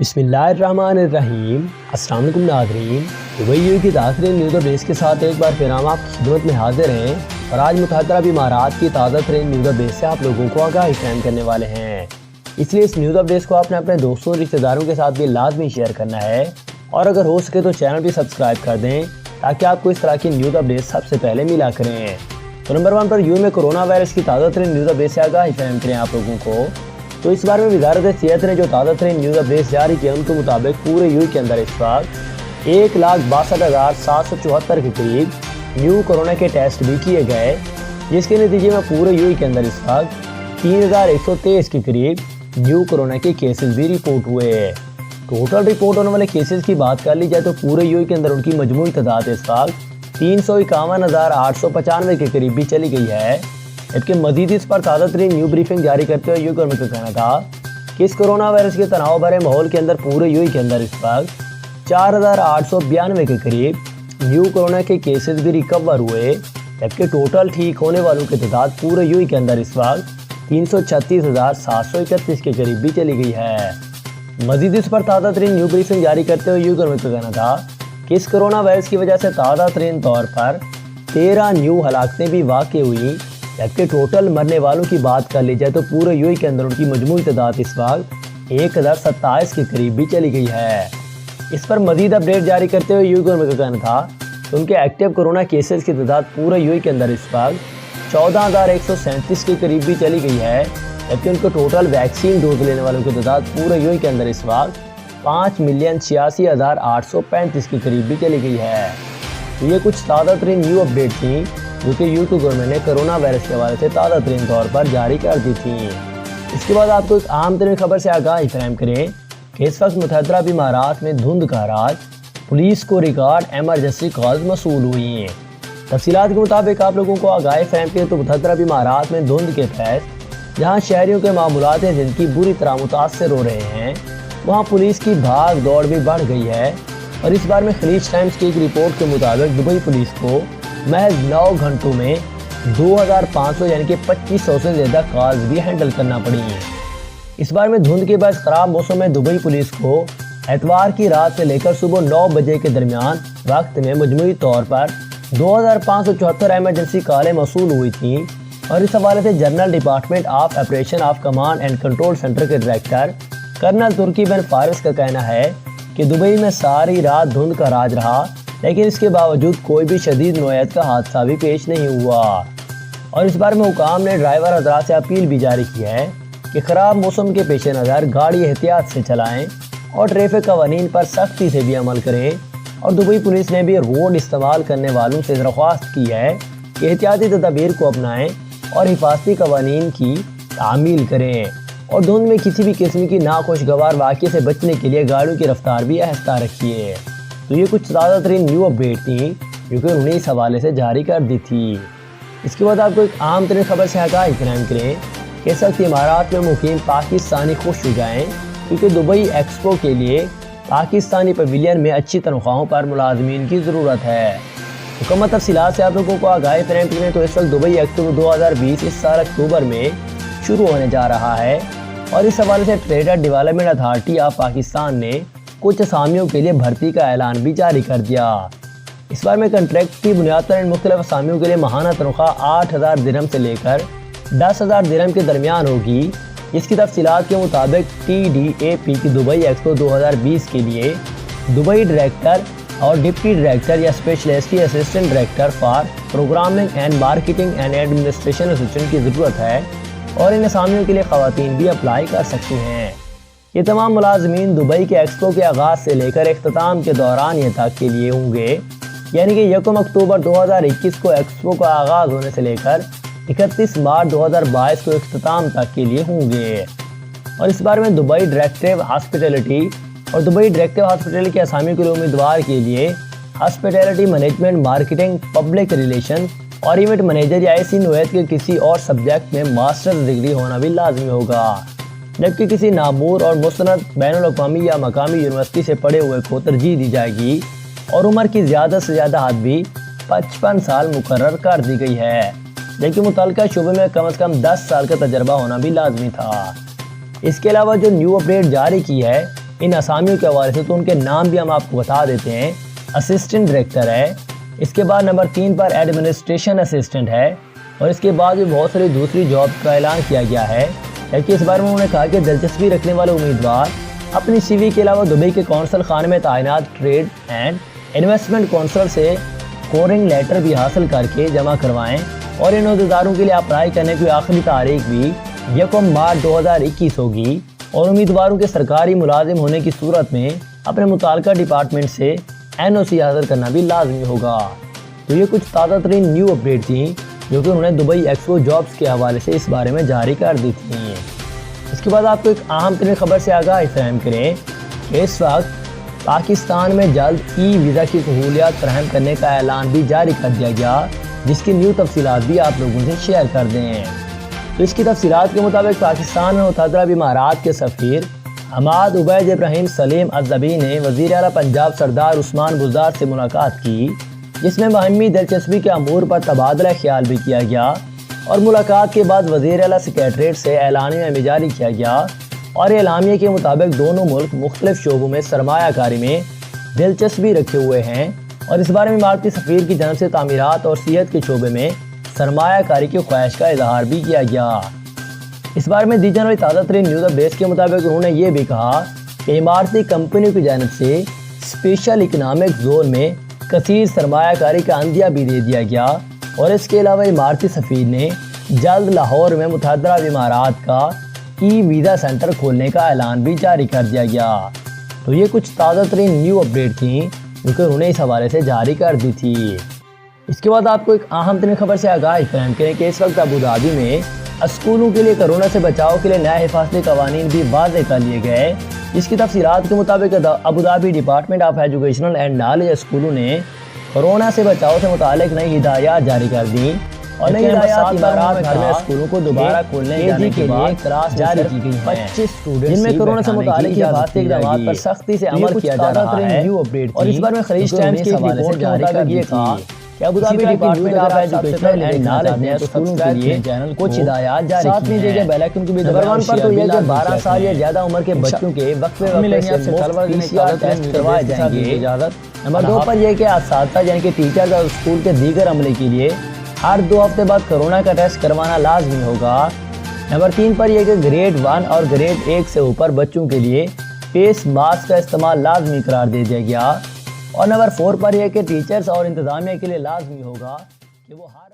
بسم اللہ الرحمن الرحیم۔ السلام علیکم ناظرین، دبئی یو کی تازہ ترین نیوز اپڈیٹس کے ساتھ ایک بار پھر ہم آپ کی خدمت میں حاضر ہیں اور آج متحدہ عرب امارات کی تازہ ترین نیوز اپڈیٹس سے آپ لوگوں کو آگاہی فراہم کرنے والے ہیں۔ اس لیے اس نیوز اپڈیٹس کو آپ نے اپنے دوستوں اور رشتہ داروں کے ساتھ بھی لازمی شیئر کرنا ہے اور اگر ہو سکے تو چینل بھی سبسکرائب کر دیں تاکہ آپ کو اس طرح کی نیوز اپڈیٹس سب سے پہلے ملا کریں۔ تو نمبر 1 پر یو میں کرونا وائرس کی تازہ ترین نیوز اپڈیٹ سے آگاہی فراہم کریں آپ لوگوں کو۔ تو اس بار میں وزارت صحت نے جو تازہ ترین نیوز اپڈیٹس جاری کیا ان کے مطابق پورے یو کے اندر اس وقت 1,62,774 کے قریب نیو کورونا کے ٹیسٹ بھی کیے گئے، جس کے نتیجے میں پورے یو کے اندر اس وقت 3,123 کے قریب نیو کورونا کے کیسز بھی رپورٹ ہوئے۔ ٹوٹل رپورٹ ہونے والے کیسز کی بات کر لی جائے تو پورے یو کے اندر ان کی مجموعی تعداد اس وقت 351,895 کے قریب بھی چلی گئی ہے۔ جبکہ مزید اس پر تازہ ترین نیو بریفنگ جاری کرتے ہوئے یو گورنمنٹ کا کہنا تھا کہ اس کرونا وائرس کے تناؤ بھرے ماحول کے اندر پورے یو کے اندر اس وقت 4,892 کے قریب نیو کورونا کے کیسز بھی ریکور ہوئے، جبکہ ٹوٹل ٹھیک ہونے والوں کی تعداد پورے یو کے اندر اس وقت 336,731 کے قریب بھی چلی گئی ہے۔ مزید اس پر تازہ ترین نیو بریفنگ جاری کرتے ہوئے یو گورنمنٹ کا کہنا تھا کہ اس کرونا وائرس کی وجہ سے تازہ ترین طور پر 13 نیو ہلاکتیں بھی واقع ہوئی، جبکہ ٹوٹل مرنے والوں کی بات کر لی جائے تو پورے یو کے اندر ان کی مجموعی تعداد اس وقت 1,027 کے قریب بھی چلی گئی ہے۔ اس پر مزید اپڈیٹ جاری کرتے ہوئے یو گورنمنٹ کا کہنا تھا کہ ان کے ایکٹیو کرونا کیسز کی تعداد پورے یو کے اندر اس وقت 14,137 کے قریب بھی چلی گئی ہے، جبکہ ان کو ٹوٹل ویکسین ڈوز لینے والوں کی تعداد پورے یو کے اندر اس وقت 5,86,835 کے قریب بھی چلی گئی ہے۔ تو یہ کچھ تازہ ترین نیو اپڈیٹ تھیں جو کہ یو گورنمنٹ نے کرونا وائرس کے حوالے سے تازہ ترین طور پر جاری کر دی تھی۔ اس کے بعد آپ کو ایک عام ترین خبر سے آگاہی فراہم کریں کہ اس وقت متحدہ عرب امارات میں دھند کا راج، پولیس کو ریکارڈ ایمرجنسی کالز موصول ہوئی ہیں۔ تفصیلات کے مطابق آپ لوگوں کو آگاہی فراہم کریں تو متحدہ عرب امارات میں دھند کے باعث جہاں شہریوں کے معمولات زندگی بری طرح متاثر ہو رہے ہیں، وہاں پولیس کی بھاگ دوڑ بھی بڑھ گئی ہے اور اس بار میں خلیج ٹائمز کی ایک رپورٹ کے مطابق دبئی پولیس کو محض 9 گھنٹوں میں 2,500 یعنی کہ 2,500 سے زیادہ کالز بھی ہینڈل کرنا پڑی ہیں۔ اس بار میں دھند کے باعث خراب موسم میں دبئی پولیس کو اتوار کی رات سے لے کر صبح 9 بجے کے درمیان وقت میں مجموعی طور پر 2,574 ایمرجنسی کالیں موصول ہوئی تھیں اور اس حوالے سے general department of operation of command and control centre کے ڈائریکٹر کرنل ترکی بن فارس کا کہنا ہے کہ دبئی میں ساری رات دھند کا راج رہا، لیکن اس کے باوجود کوئی بھی شدید نوعیت کا حادثہ بھی پیش نہیں ہوا۔ اور اس بار میں حکام نے ڈرائیور حضرات سے اپیل بھی جاری کی ہے کہ خراب موسم کے پیش نظر گاڑی احتیاط سے چلائیں اور ٹریفک قوانین پر سختی سے بھی عمل کریں۔ اور دبئی پولیس نے بھی روڈ استعمال کرنے والوں سے درخواست کی ہے کہ احتیاطی تدابیر کو اپنائیں اور حفاظتی قوانین کی تعمیل کریں اور دھند میں کسی بھی قسم کی ناخوشگوار واقعے سے بچنے کے لیے گاڑیوں کی رفتار بھی آہستہ رکھیے۔ تو یہ کچھ تازہ ترین نیو اپڈیٹ تھیں جو کہ انہوں نے اس حوالے سے جاری کر دی تھی۔ اس کے بعد آپ کو ایک عام ترین خبر سے آگاہی فراہم کریں کہ اس وقت امارات میں مقیم پاکستانی خوش ہو جائیں کیونکہ دبئی ایکسپو کے لیے پاکستانی پویلین میں اچھی تنخواہوں پر ملازمین کی ضرورت ہے۔ مکمل تفصیلات سے آپ لوگوں کو آگاہی فراہم کریں تو اس وقت دبئی ایکسپو 2020 اس سال اکتوبر میں شروع ہونے جا رہا ہے اور اس حوالے سے trader development authority of Pakistan نے کچھ اسامیوں کے لیے بھرتی کا اعلان بھی جاری کر دیا۔ اس بار میں کنٹریکٹ کی بنیاد پر ان مختلف اسامیوں کے لیے ماہانہ تنخواہ 8,000 درہم سے لے کر 10,000 درہم کے درمیان ہوگی۔ اس کی تفصیلات کے مطابق TDAP کی دبئی ایکسپو 2020 کے لیے دبئی ڈائریکٹر اور ڈپٹی ڈائریکٹر یا specialist assistant director for programming and marketing and administration assistant کی ضرورت ہے اور ان اسامیوں کے لیے خواتین بھی اپلائی کر سکتی ہیں۔ یہ تمام ملازمین دبئی کے ایکسپو کے آغاز سے لے کر اختتام کے دوران یہ تک کے لیے ہوں گے، یعنی کہ 1 اکتوبر 2021 کو ایکسپو کا آغاز ہونے سے لے کر 31 مارچ 2022 کو اختتام تک کے لیے ہوں گے۔ اور اس بار میں دبئی ڈائریکٹر ہاسپٹیلٹی اور دبئی ڈائریکٹر ہاسپٹیلٹی کے اسامیوں کے لیے امیدوار کے لیے hospitality management, marketing, public relation اور ایونٹ مینیجر یا ایسی نوعیت کے کسی اور سبجیکٹ میں ماسٹر ڈگری ہونا بھی لازمی ہوگا، جبکہ کسی نامور اور مستند بین الاقوامی یا مقامی یونیورسٹی سے پڑھے ہوئے کو ترجیح دی جائے گی اور عمر کی زیادہ سے زیادہ حد بھی 55 سال مقرر کر دی گئی ہے، جبکہ متعلقہ شعبے میں کم از کم 10 سال کا تجربہ ہونا بھی لازمی تھا۔ اس کے علاوہ جو نیو اپڈیٹ جاری کی ہے ان اسامیوں کے حوالے سے تو ان کے نام بھی ہم آپ کو بتا دیتے ہیں۔ اسسٹنٹ ڈائریکٹر ہے، اس کے بعد نمبر 3 پر ایڈمنسٹریشن اسسٹنٹ ہے، اور اس کے بعد بھی بہت ساری دوسری جاب کا اعلان کیا گیا ہے، جبکہ اس بارے میں انہوں نے کہا کہ دلچسپی رکھنے والے امیدوار اپنی سی وی کے علاوہ دبئی کے کونسل خانے میں تعینات ٹریڈ اینڈ انویسٹمنٹ کونسل سے کورنگ لیٹر بھی حاصل کر کے جمع کروائیں، اور ان عہدیداروں کے لیے اپلائی کرنے کی آخری تاریخ بھی 1 مارچ 2021 ہوگی، اور امیدواروں کے سرکاری ملازم ہونے کی صورت میں اپنے متعلقہ ڈپارٹمنٹ سے NOC حاصل کرنا بھی لازمی ہوگا۔ تو یہ کچھ تازہ ترین نیو اپڈیٹ تھیں جو کہ انہوں نے دبئی ایکسپو جابز کے حوالے سے اس بارے میں جاری کر دی تھیں۔ اس کے بعد آپ کو ایک اہم ترین خبر سے آگاہی فراہم کریں کہ اس وقت پاکستان میں جلد ای ویزا کی سہولیات فراہم کرنے کا اعلان بھی جاری کر دیا گیا، جس کی نیو تفصیلات بھی آپ لوگوں سے شیئر کر دیں۔ تو اس کی تفصیلات کے مطابق پاکستان میں متحدہ عرب امارات کے سفیر حماد عبید ابراہیم سلیم الزبی نے وزیر اعلیٰ پنجاب سردار عثمان بزدار سے ملاقات کی، جس میں باہمی دلچسپی کے امور پر تبادلہ خیال بھی کیا گیا، اور ملاقات کے بعد وزیر اعلیٰ سیکریٹریٹ سے اعلامیہ بھی جاری کیا گیا، اور اعلامیہ کے مطابق دونوں ملک مختلف شعبوں میں سرمایہ کاری میں دلچسپی رکھے ہوئے ہیں، اور اس بارے میں اماراتی سفیر کی جانب سے تعمیرات اور صحت کے شعبے میں سرمایہ کاری کی خواہش کا اظہار بھی کیا گیا۔ اس بارے میں دی جانے والی تازہ ترین نیوز اپڈیٹس کے مطابق انہوں نے یہ بھی کہا کہ اماراتی کمپنیوں کی جانب سے اسپیشل اکنامک زون میں کثیر سرمایہ کاری کا عندیہ بھی دے دیا گیا، اور اس کے علاوہ اماراتی سفیر نے جلد لاہور میں متحدہ عرب امارات کا ای ویزا سینٹر کھولنے کا اعلان بھی جاری کر دیا گیا۔ تو یہ کچھ تازہ ترین نیو اپڈیٹ تھیں جو کہ انہوں نے اس حوالے سے جاری کر دی تھی۔ اس کے بعد آپ کو ایک اہم ترین خبر سے آگاہی فراہم کریں کہ اس وقت ابوظہبی میں اسکولوں کے لیے کرونا سے بچاؤ کے لیے نئے حفاظتی قوانین بھی واضح کر لیے گئے، جس کی تفصیلات کے مطابق Abu Dhabi department of educational and knowledge اسکولوں نے کرونا سے بچاؤ سے متعلق نئی ہدایات جاری کر دی، اور نئی ہدایات امارات بھر میں اسکولوں کو دوبارہ کھولنے جانے کے بعد کلاس جاری کی گئی ہیں، 25 اسٹوڈنٹس جن میں کرونا سے متعلق حفاظتی اقدامات پر سختی سے عمل کیا جا رہا ہے، اور اس بار میں خلیج ٹائمز کی رپورٹ کے مطابق یہ کہا کہ Abu Dhabi department of educational and knowledge نے اسکولوں کے لیے کچھ ہدایات جاری کی ہیں۔ نمبر 1 پر تو یہ کہ 12 سال یا زیادہ عمر کے بچوں کے وقفے سے مفت PCR ٹیسٹ کروائے جائیں گے۔ نمبر 2 پر یہ کہ اساتذہ یعنی کہ ٹیچرز اور اسکول کے دیگر عملے کے لیے ہر 2 ہفتے بعد کرونا کا ٹیسٹ کروانا لازمی ہوگا۔ نمبر 3 پر یہ کہ گریڈ 1 اور گریڈ 1 سے اوپر بچوں کے لیے فیس ماسک کا استعمال لازمی قرار دے دیا گیا، اور نمبر 4 پر یہ کہ ٹیچرز اور انتظامیہ کے لیے لازمی ہوگا کہ وہ ہر